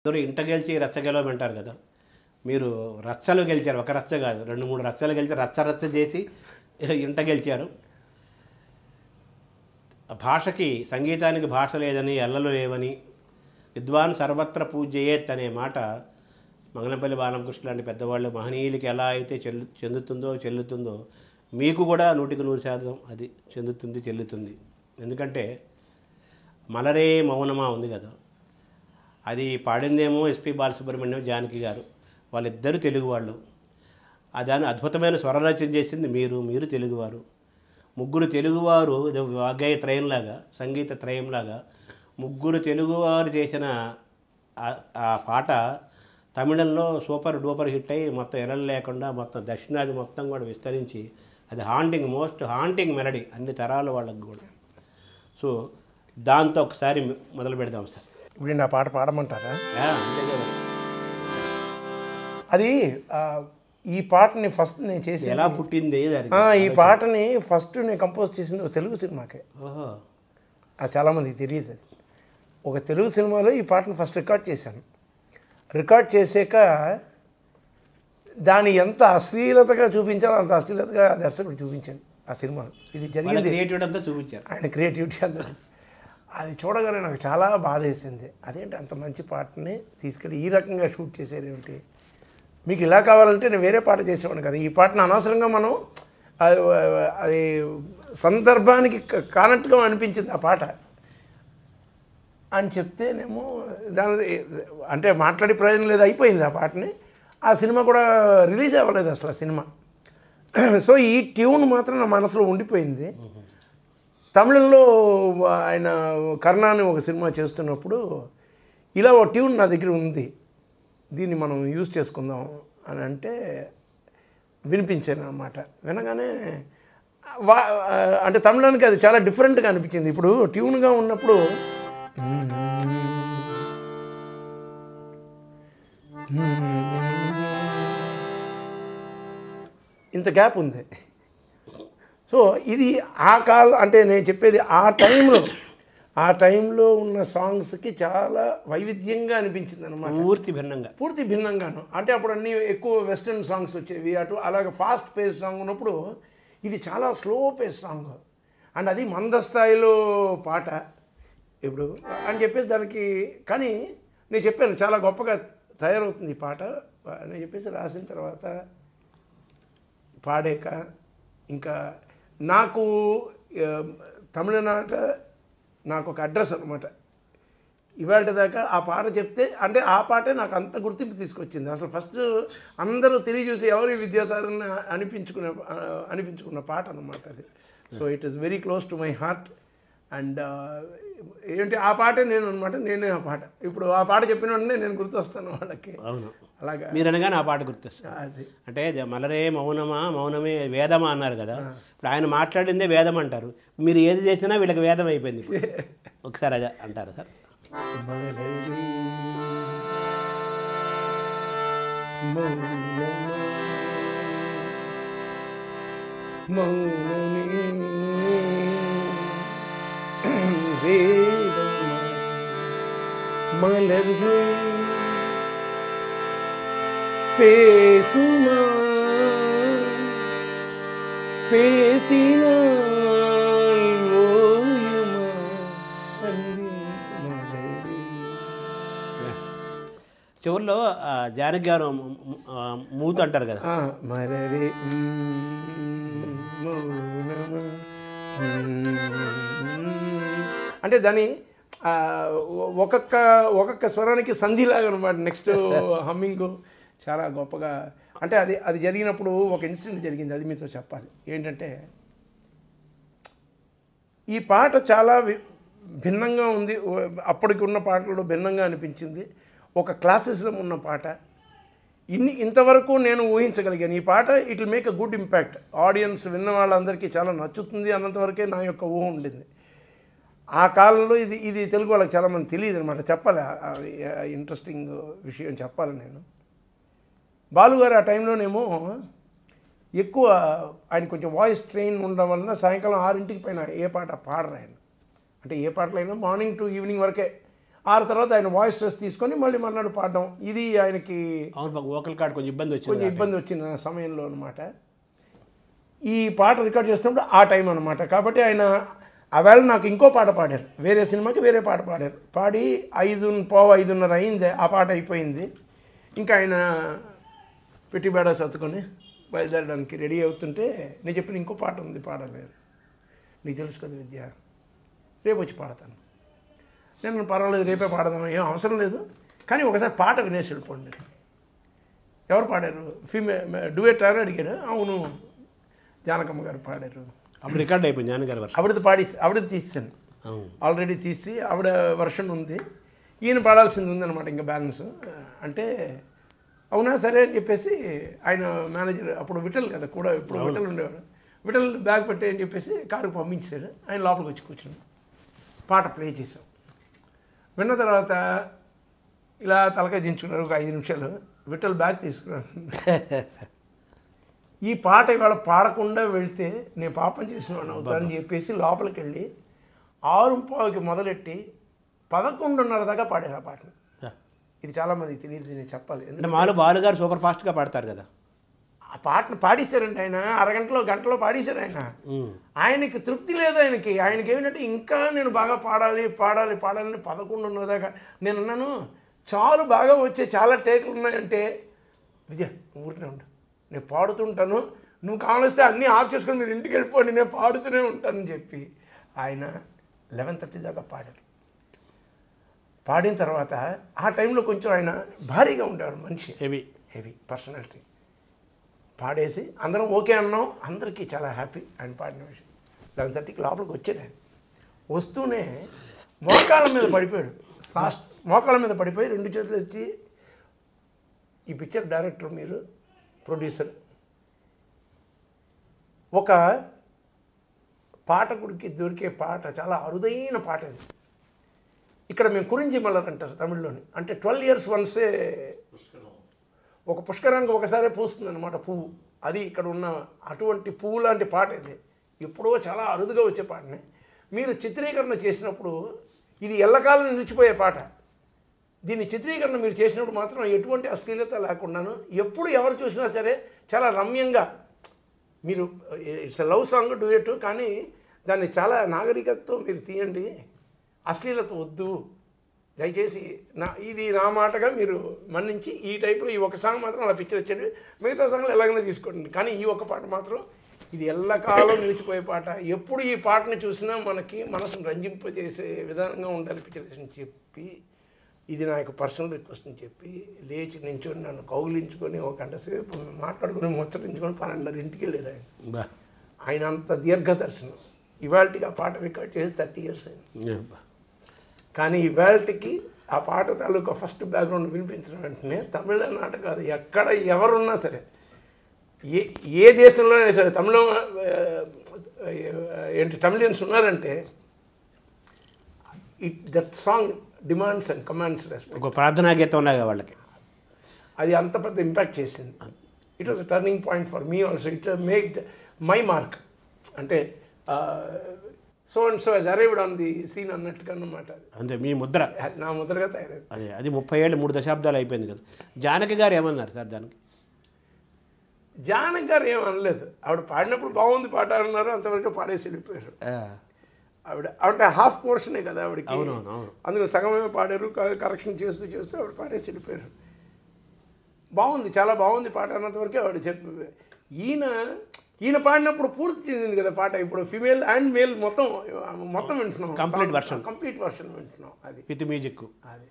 అందరూ ఇంట గెలిచి రచ్చ గెలవమంటారు కదా, మీరు రచ్చలు గెలిచారు, ఒక రచ్చ కాదు 2-3 రచ్చలు గెలిచి రచ్చ చేసి ఇంట గెలిచారు. భాషకి, సంగీతానికి భాష లేదని, ఎల్లలు లేవని, విద్వాన్ సర్వత్ర పూజ్యయేత్ అనే మాట మంగళంపల్లి బాలకృష్ణ లాంటి పెద్దవాళ్ళు మహనీయులకి ఎలా అయితే చెల్లుతుందో మీకు కూడా 100% అది చెల్లుతుంది. ఎందుకంటే మలరే మౌనమా ఉంది కదా, అది పాడిందేమో ఎస్పి బాలసుబ్రహ్మణ్యం, జానకి గారు, వాళ్ళిద్దరూ తెలుగువాళ్ళు. దాన్ని అద్భుతమైన స్వరరచన చేసింది మీరు తెలుగువారు. ముగ్గురు తెలుగువారు వాగ్గేయ త్రయంలాగా, సంగీత త్రయంలాగా ముగ్గురు తెలుగువారు చేసిన ఆ పాట తమిళంలో సూపర్ డూపర్ హిట్ అయ్యి మొత్తం ఎరలు లేకుండా మొత్తం దక్షిణాది మొత్తం కూడా విస్తరించి అది మోస్ట్ హాంటింగ్ మెలడీ అన్ని తరాల వాళ్ళకి కూడా. సో దాంతో ఒకసారి మొదలు పెడదాం సార్. ఇప్పుడు నా పాట పాడమంటారా? అంతే కదా. అది ఈ పాటని ఫస్ట్ నేను చేసి ఎలా పుట్టింది ఈ పాటని ఫస్ట్ నేను కంపోజ్ చేసింది ఒక తెలుగు సినిమాకే. ఓహో, అది చాలామందికి తెలియదు. అది ఒక తెలుగు సినిమాలో ఈ పాటను ఫస్ట్ రికార్డ్ చేశాను. రికార్డ్ చేసాక దాన్ని ఎంత అశ్లీలతగా చూపించాలో అంత అశ్లీలతగా దర్శకుడు చూపించాను ఆ సినిమాలో. ఇది జరిగింది, క్రియేటివిటీ అంతా చూపించారు, ఆయన క్రియేటివిటీ అంతా. అది చూడగానే నాకు చాలా బాధ వేసింది. అదేంటి అంత మంచి పాటని తీసుకెళ్ళి ఈ రకంగా షూట్ చేసేది ఏమిటి, మీకు ఇలా కావాలంటే నేను వేరే పాట చేసేవాడిని కదా, ఈ పాటను అనవసరంగా మనం అది సందర్భానికి కానట్టుగా అనిపించింది ఆ పాట అని చెప్తేనేమో దాని అంటే మాట్లాడే ప్రయోజనం లేదు, అయిపోయింది ఆ పాటని. ఆ సినిమా కూడా రిలీజ్ అవ్వలేదు అసలు ఆ సినిమా. సో ఈ ట్యూన్ మాత్రం నా మనసులో ఉండిపోయింది. తమిళంలో ఆయన కర్ణ అని ఒక సినిమా చేస్తున్నప్పుడు ఇలా ఒక ట్యూన్ నా దగ్గర ఉంది, దీన్ని మనం యూజ్ చేసుకుందాం అని అంటే వినిపించాను అన్నమాట. వినగానే అంటే తమిళానికి అది చాలా డిఫరెంట్గా అనిపించింది. ఇప్పుడు ట్యూన్గా ఉన్నప్పుడు ఇంత గ్యాప్ ఉంది. సో ఇది ఆ అంటే నేను చెప్పేది ఆ టైంలో ఉన్న సాంగ్స్కి చాలా వైవిధ్యంగా అనిపించింది అనమాట. పూర్తి భిన్నంగాను. అంటే అప్పుడు అన్నీ ఎక్కువ వెస్టర్న్ సాంగ్స్ వచ్చేవి, అలాగే ఫాస్ట్ పేస్ సాంగ్ ఉన్నప్పుడు ఇది చాలా స్లో పేస్ సాంగ్ అండ్ అది మందస్థాయిలో పాట ఇప్పుడు అని చెప్పేసి దానికి. కానీ నేను చెప్పాను చాలా గొప్పగా తయారవుతుంది ఈ పాట అని చెప్పేసి రాసిన తర్వాత పాడాక ఇంకా నాకు తమిళనాట నాకు ఒక అడ్రస్ అనమాట. ఇవాళ దాకా ఆ పాట చెప్తే అంటే ఆ పాటే నాకు అంత గుర్తింపు తీసుకొచ్చింది. అసలు ఫస్ట్ అందరూ తిరిగి చూసి ఎవరి విద్యాసాగర్ని అనిపించుకున్న పాట అనమాట అది. So it is very close to my heart. And ఏంటి ఆ పాటే నేను అనమాట, నేనే ఆ పాట. ఇప్పుడు ఆ పాట చెప్పిన వెంటనే నేను గుర్తొస్తాను వాళ్ళకి. అవును, అలాగా మీరు అనగానే ఆ పాట గుర్తొస్తాను. అది అంటే మలరే మౌనమే వేదమా అన్నారు కదా, ఇప్పుడు ఆయన మాట్లాడిందే వేదం అంటారు. మీరు ఏది చేసినా వీళ్ళకి వేదం అయిపోయింది. ఒకసారి అదే అంటారా సార్? மலர்கள் பேசுமா பேசினால் ஓயுமா அன்பே மலரே. చివరిలో జానకి గారు మూత అంటారు కదా, మలరే అంటే దాని ఒక్కొక్క స్వరానికి సంధిలాగా అనమాట. నెక్స్ట్ హమ్మింగ్ చాలా గొప్పగా. అంటే అది జరిగినప్పుడు ఒక ఇన్సిడెంట్ జరిగింది, అది మీతో చెప్పాలి. ఏంటంటే ఈ పాట చాలా భిన్నంగా ఉంది, అప్పటికి ఉన్న పాటల్లో భిన్నంగా అనిపించింది. ఒక క్లాసిజం ఉన్న పాట. ఇంతవరకు నేను ఊహించగలిగాను ఈ పాట it will make a good impact, audience విన్న వాళ్ళందరికీ చాలా నచ్చుతుంది అన్నంతవరకే నా యొక్క ఊహ ఉండింది. ఆ కాలంలో ఇది తెలుగు వాళ్ళకి చాలామంది తెలియదు అనమాట. చెప్పాలి, ఇంట్రెస్టింగ్ విషయం చెప్పాలి నేను. బాలుగారు ఆ టైంలోనేమో ఎక్కువ ఆయన కొంచెం వాయిస్ ట్రైన్ ఉండడం వలన సాయంకాలం 6 పైన ఏ పాట పాడరు ఆయన. అంటే ఏ పాటలైనా మార్నింగ్ టు ఈవినింగ్ వరకే. ఆ తర్వాత ఆయన వాయిస్ టెస్ట్ తీసుకొని మళ్ళీ మర్నాడు పాడడం, ఇది ఆయనకి అవును, వోకల్ కార్డ్ కొంచెం ఇబ్బంది వచ్చింది. కొంచెం ఇబ్బంది వచ్చిన సమయంలో అనమాట. ఈ పాట రికార్డ్ చేస్తున్నప్పుడు ఆ టైం అనమాట. కాబట్టి ఆయన ఆవేళ నాకు ఇంకో పాట పాడారు, వేరే సినిమాకి వేరే పాట పాడారు. పాడి 5:15 అయింది, ఆ పాట అయిపోయింది. ఇంకా ఆయన పెట్టి బేడ సర్దుకొని బయలుదేరడానికి రెడీ అవుతుంటే నేను చెప్పిన ఇంకో పాట ఉంది, పాడలేరు, నీకు తెలుసు కదా విద్య, రేపు వచ్చి పాడతాను. నేను పర్వాలేదు రేపే పాడదాను, ఏం అవసరం లేదు, కానీ ఒకసారి పాట వినేసి వెళ్ళిపోండి. ఎవరు పాడారు, డ్యూయట్ అని అడిగాడు. అవును, జానకమ్మ గారు పాడారు. అప్పుడు రికార్డ్ అయిపోయింది జానకి గారి వర్షం. ఆవిడది తీసాను, ఆల్రెడీ తీసి ఆవిడ వర్షన్ ఉంది, ఈయన పాడాల్సింది ఉందన్నమాట ఇంకా బ్యాలెన్స్. అంటే అవునా సరే అని చెప్పేసి ఆయన మేనేజర్, అప్పుడు విఠల్ కదా కూడా, ఇప్పుడు విఠల్ ఉండేవాడు, విఠల్ బ్యాగ్ పెట్టి అని చెప్పేసి కారుకు పంపించాడు. ఆయన లోపలికి వచ్చి కూర్చున్నాడు, పాట ప్లే చేసాం. విన్న తర్వాత ఇలా తలకాయ దించుకున్నారు ఒక 5 నిమిషాలు. విఠల్ బ్యాగ్ తీసుకున్నాను. ఈ పాట ఇవాళ పాడకుండా వెళ్తే నేను పాపం చేసిన వాడిని అవుతానని చెప్పేసి లోపలికి వెళ్ళి 6:15కి మొదలెట్టి 11:30 దాకా పాడారు ఆ పాటను. ఇది చాలామందికి తెలియదు, నేను చెప్పాలి. అంటే మాలో బాలుగారు సూపర్ ఫాస్ట్గా పాడతారు కదా, ఆ పాటను పాడేశారండి ఆయన, అరగంటలో గంటలో పాడేశారు ఆయన. ఆయనకి తృప్తి లేదు, ఆయనకి ఏమిటంటే ఇంకా నేను బాగా పాడాలి 11:30 దాకా. నేను అన్నాను చాలు, బాగా వచ్చే చాలా టేకులు ఉన్నాయంటే, విజయ్ ఊరినే ఉండు, నేను పాడుతుంటాను, నువ్వు కావలిస్తే అన్నీ ఆఫ్ చేసుకొని మీరు ఇంటికి వెళ్ళిపోండి, నేను పాడుతూనే ఉంటానని చెప్పి ఆయన 11:30 దాకా పాడారు. పాడిన తర్వాత ఆ టైంలో కొంచెం ఆయన భారీగా ఉండేవాడు మనిషి, హెవీ పర్సనాలిటీ. పాడేసి అందరం ఓకే అన్నాం, అందరికీ చాలా హ్యాపీ ఆయన పాడిన విషయం. 11:30కి లోపలికి వచ్చాడు. ఆయన వస్తూనే మోకాళ్ళ మీద పడిపోయాడు, మోకాళ్ళ మీద పడిపోయి 2 చేతులు ఎత్తి, ఈ పిక్చర్ డైరెక్టర్ మీరు, ప్రొడ్యూసర్, ఒక పాఠకుడికి దొరికే పాట చాలా అరుదైన పాట అది. ఇక్కడ మేము కురించి మల్లర్ అంటారు తమిళ్లోని, అంటే 12 years వన్సే ఒక పుష్కరానికి ఒకసారి పూస్తుంది అనమాట పువ్వు. అది ఇక్కడ ఉన్న అటువంటి పువ్వు లాంటి పాట ఇది, ఎప్పుడో చాలా అరుదుగా వచ్చే పాటనే. మీరు చిత్రీకరణ చేసినప్పుడు ఇది ఎల్లకాలం నిలిచిపోయే పాట. దీన్ని చిత్రీకరణ మీరు చేసినప్పుడు మాత్రం ఎటువంటి అశ్లీలత లేకుండాను, ఎప్పుడు ఎవరు చూసినా సరే చాలా రమ్యంగా, మీరు ఇట్స్ లవ్ సాంగ్ డ్యూయట్, కానీ దాన్ని చాలా నాగరికతతో మీరు తీయండి, అశ్లీలత వద్దు దయచేసి, ఇది నా మాటగా మీరు మన్నించి ఈ టైప్లో ఈ ఒక సాంగ్ మాత్రం అలా పిక్చర్ వచ్చేది, మిగతా సాంగ్లు ఎలాగైనా తీసుకోండి, కానీ ఈ ఒక పాట మాత్రం ఇది ఎల్లకాలం నిలిచిపోయే పాట. ఎప్పుడు ఈ పాటని చూసినా మనకి మనసును రంజింపజేసే విధానంగా ఉండాలి పిక్చరేషన్ చెప్పి, ఇది నా యొక్క పర్సనల్ రిక్వెస్ట్ అని చెప్పి లేచి నించుని నన్ను కౌగిలించుకొని ఒక గంట సేపు మాట్లాడుకుని ముచ్చరించుకొని 12:30కి వెళ్ళారు ఆయన. ఆయన అంత దీర్ఘదర్శనం. ఇవాళకి ఆ పాట రికార్డ్ చేసి 30 years అయింది. కానీ ఇవాళకి ఆ పాట తాలూకా ఫస్ట్ బ్యాక్గ్రౌండ్ వినిపించిన వెంటనే తమిళనాట కాదు, ఎక్కడ ఎవరున్నా సరే, ఏ దేశంలోనే సరే, తమిళియన్స్ ఉన్నారంటే that song demands and commands respect. ఒక ప్రార్థనా గీతం ఉన్నాగా వాళ్ళకి, అది అంత పెద్ద ఇంపాక్ట్ చేసింది. It was a turning point for me also. It made my mark, అంటే so and so he's arrived on the scene అన్నట్టుగా అన్నమాట. అంతే, మీ ముద్ర, నా ముద్రగా తయారైంది. అది 30 ఏళ్ళు 3 దశాబ్దాలు అయిపోయింది కదా. జానకి గారు ఏమన్నారు సార్ దానికి? జానకి గారు ఏమనలేదు, ఆవిడ పాడినప్పుడు బాగుంది పాట అన్నారు, అంతవరకు పాడేసి వెళ్ళిపోయారు. ఆవిడ అంటే హాఫ్ పోర్షనే కదా ఆవిడకి, అందులో సగమే పాడారు, కరెక్షన్ చేస్తూ ఆవిడ పాడేసి వెళ్ళిపోయారు. బాగుంది, చాలా బాగుంది పాట అన్నంతవరకు ఆవిడ చెప్పి, ఈయన పాడినప్పుడు పూర్తి చెందింది కదా పాట. ఇప్పుడు ఫీమేల్ అండ్ మేల్ మొత్తం వింటున్నాం, కంప్లీట్ వర్షన్ వింటున్నాం, అది విత్ మ్యూజిక్ అది.